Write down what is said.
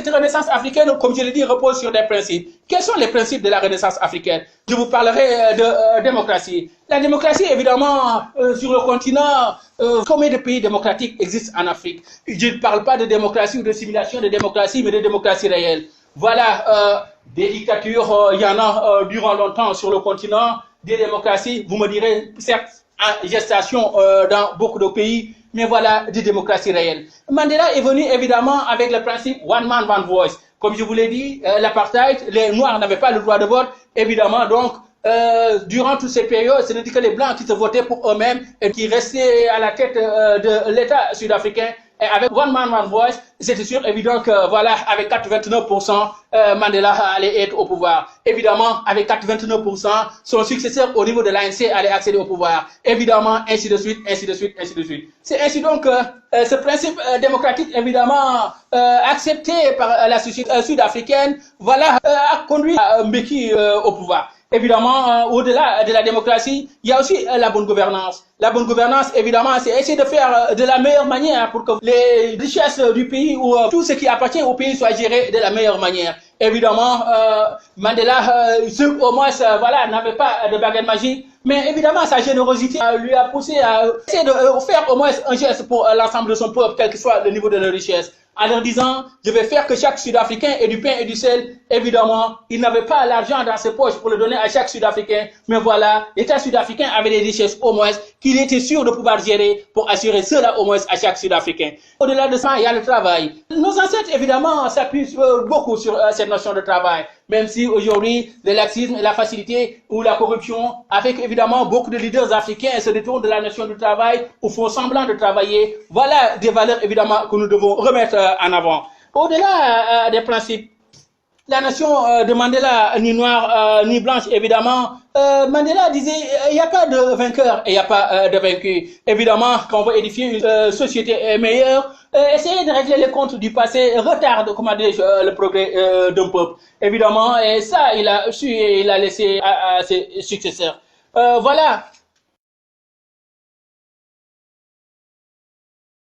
cette renaissance africaine, comme je l'ai dit, repose sur des principes. Quels sont les principes de la renaissance africaine? Je vous parlerai de démocratie. La démocratie, évidemment, sur le continent, combien de pays démocratiques existent en Afrique? Je ne parle pas de démocratie ou de simulation de démocratie, mais de démocratie réelle. Voilà, des dictatures, il y en a durant longtemps sur le continent, des démocraties, vous me direz, certes, en gestation dans beaucoup de pays, mais voilà, des démocraties réelles. Mandela est venu évidemment avec le principe One Man, One Voice. Comme je vous l'ai dit, l'apartheid, les Noirs n'avaient pas le droit de vote, évidemment, donc, durant toutes ces périodes, ce n'était que les Blancs qui se votaient pour eux-mêmes et qui restaient à la tête de l'État sud-africain. Et avec One Man, One Voice, c'était sûr, évident que, voilà, avec 89%, Mandela allait être au pouvoir. Évidemment, avec 89%, son successeur au niveau de l'ANC allait accéder au pouvoir. Évidemment, ainsi de suite, ainsi de suite, ainsi de suite. C'est ainsi donc que ce principe démocratique, évidemment, accepté par la société sud-africaine, voilà, a conduit Mbeki au pouvoir. Évidemment, au-delà de la démocratie, il y a aussi la bonne gouvernance. La bonne gouvernance, évidemment, c'est essayer de faire de la meilleure manière pour que les richesses du pays ou tout ce qui appartient au pays soit géré de la meilleure manière. Évidemment, Mandela, au moins, voilà, n'avait pas de baguette magique, mais évidemment, sa générosité lui a poussé à essayer de faire au moins un geste pour l'ensemble de son peuple, quel que soit le niveau de leur richesse. En leur disant, je vais faire que chaque Sud-Africain ait du pain et du sel. Évidemment, il n'avait pas l'argent dans ses poches pour le donner à chaque Sud-Africain. Mais voilà, l'État sud-africain avait des richesses au moins qu'il était sûr de pouvoir gérer pour assurer cela au moins à chaque Sud-Africain. Au-delà de ça, il y a le travail. Nos ancêtres, évidemment, s'appuient beaucoup sur cette notion de travail. Même si aujourd'hui, le laxisme et la facilité ou la corruption, avec évidemment beaucoup de leaders africains se détournent de la notion du travail ou font semblant de travailler. Voilà des valeurs évidemment que nous devons remettre en avant. Au-delà des principes, la nation de Mandela, ni noire ni blanche, évidemment, Mandela disait il n'y a pas de vainqueur et il n'y a pas de vaincu. Évidemment, quand on veut édifier une société meilleure, essayer de régler les comptes du passé retarde, comment dire, le progrès d'un peuple. Évidemment, et ça, il a su et il a laissé à ses successeurs. Voilà,